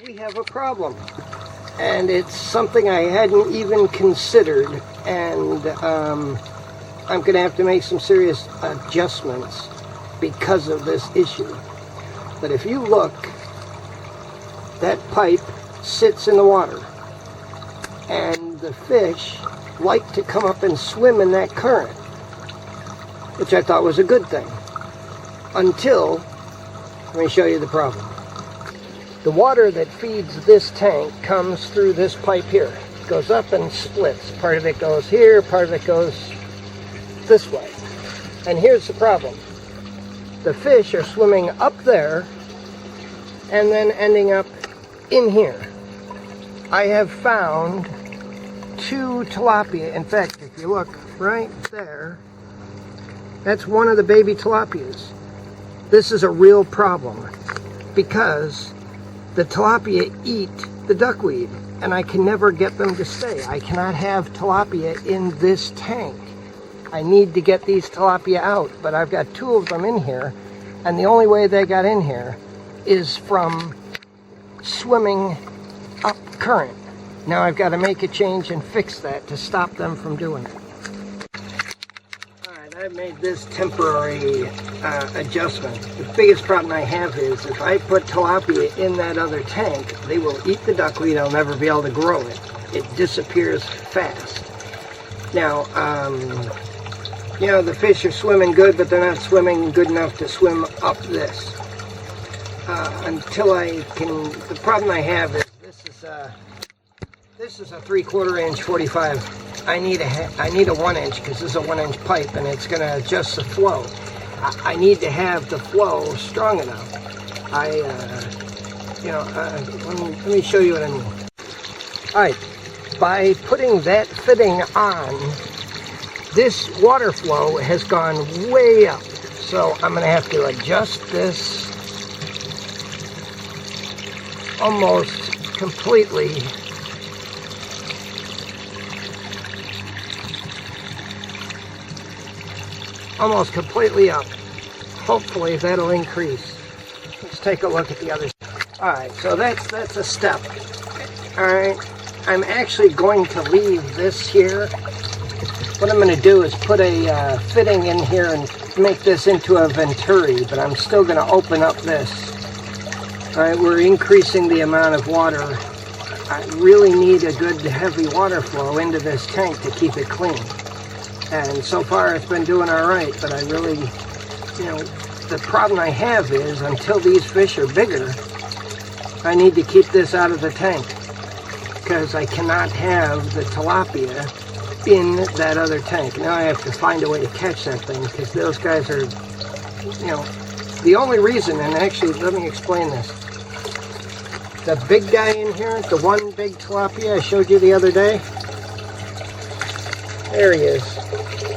We have a problem, and it's something I hadn't even considered, and I'm going to have to make some serious adjustments because of this issue. But if you look, that pipe sits in the water, and the fish like to come up and swim in that current, which I thought was a good thing, until, let me show you the problem. The water that feeds this tank comes through this pipe here. It goes up and splits. Part of it goes here, part of it goes this way. And here's the problem. The fish are swimming up there and then ending up in here. I have found 2 tilapia. In fact, if you look right there, that's one of the baby tilapias. This is a real problem because the tilapia eat the duckweed, and I can never get them to stay. I cannot have tilapia in this tank. I need to get these tilapia out, but I've got 2 of them in here, and the only way they got in here is from swimming up current. Now I've got to make a change and fix that to stop them from doing it. I've made this temporary adjustment. The biggest problem I have is if I put tilapia in that other tank, they will eat the duckweed. I'll never be able to grow it. It disappears fast. Now, you know, the fish are swimming good, but they're not swimming good enough to swim up this. Until I can, the problem I have is this is a 3/4 inch 45. I need a 1 inch because this is a 1 inch pipe and it's going to adjust the flow. I need to have the flow strong enough. Let me show you what I mean. Alright, by putting that fitting on, this water flow has gone way up. So I'm going to have to adjust this almost completely. Almost completely up. Hopefully that'll increase. Let's take a look at the other side. Alright, so that's a step. Alright, I'm actually going to leave this here. What I'm going to do is put a fitting in here and make this into a venturi, but I'm still going to open up this. Alright, we're increasing the amount of water. I really need a good heavy water flow into this tank to keep it clean. And so far it's been doing all right, but I really, you know, the problem I have is until these fish are bigger, I need to keep this out of the tank because I cannot have the tilapia in that other tank. Now I have to find a way to catch that thing because those guys are, you know, the only reason, and actually let me explain this. The big guy in here, the one big tilapia I showed you the other day, there he is.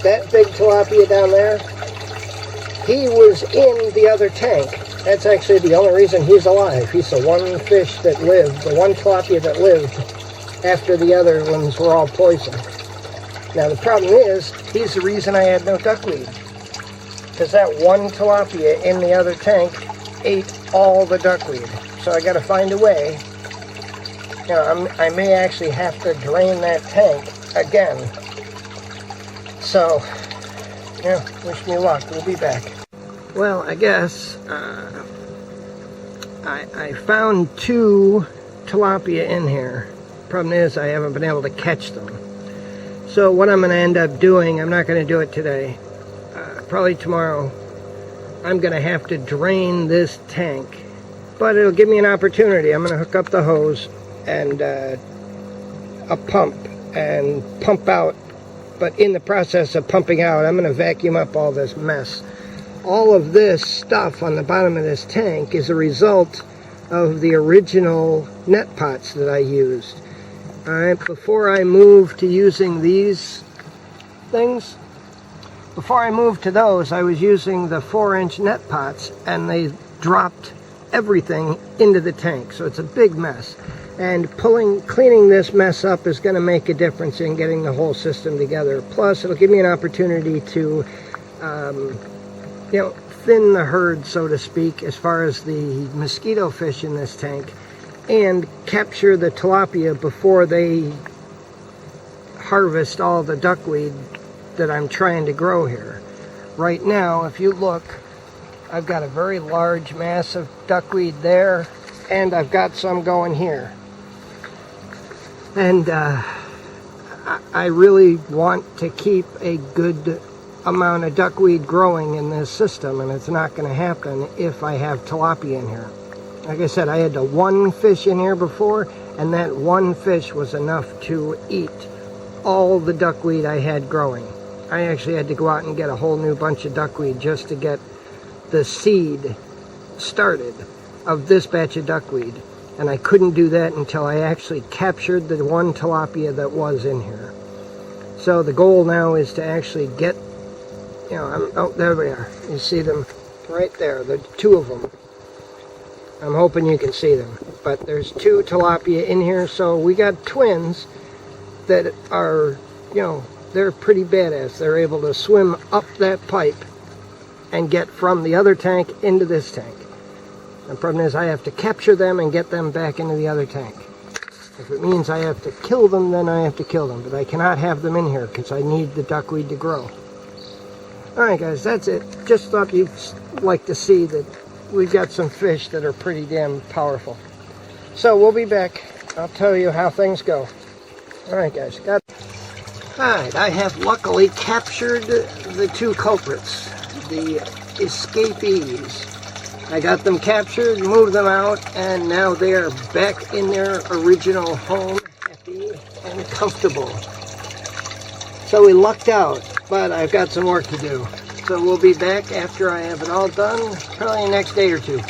That big tilapia down there, he was in the other tank. That's actually the only reason he's alive. He's the one fish that lived, the one tilapia that lived after the other ones were all poisoned. Now the problem is, he's the reason I had no duckweed. Because that one tilapia in the other tank ate all the duckweed. So I got to find a way. You know, I may actually have to drain that tank again. So, yeah, wish me luck. We'll be back. Well, I guess I found 2 tilapia in here. Problem is I haven't been able to catch them. So what I'm going to end up doing, I'm not going to do it today. Probably tomorrow. I'm going to have to drain this tank. But it'll give me an opportunity. I'm going to hook up the hose and a pump and pump out. But in the process of pumping out, I'm going to vacuum up all this mess. All of this stuff on the bottom of this tank is a result of the original net pots that I used. Alright, before I moved to using these things, before I moved to those, I was using the 4-inch net pots, and they dropped everything into the tank. So it's a big mess. And cleaning this mess up is going to make a difference in getting the whole system together. Plus, it'll give me an opportunity to, you know, thin the herd, so to speak, as far as the mosquito fish in this tank. and capture the tilapia before they harvest all the duckweed that I'm trying to grow here. Right now, if you look, I've got a very large mass of duckweed there, and I've got some going here. And I really want to keep a good amount of duckweed growing in this system, and it's not going to happen if I have tilapia in here. Like I said, I had the one fish in here before, and that one fish was enough to eat all the duckweed I had growing. I actually had to go out and get a whole new bunch of duckweed just to get the seed started of this batch of duckweed. And I couldn't do that until I actually captured the one tilapia that was in here. So the goal now is to actually get, oh, there we are. You see them right there, the two of them. I'm hoping you can see them. But there's two tilapia in here, so we got twins that are, they're pretty badass. They're able to swim up that pipe and get from the other tank into this tank. The problem is I have to capture them and get them back into the other tank. If it means I have to kill them, then I have to kill them. But I cannot have them in here because I need the duckweed to grow. Alright guys, that's it. Just thought you'd like to see that we've got some fish that are pretty damn powerful. So we'll be back. I'll tell you how things go. Alright guys, Alright, I have luckily captured the two culprits, the escapees. I got them captured, moved them out, and now they are back in their original home, happy and comfortable. So we lucked out, but I've got some work to do. So we'll be back after I have it all done, probably the next day or two.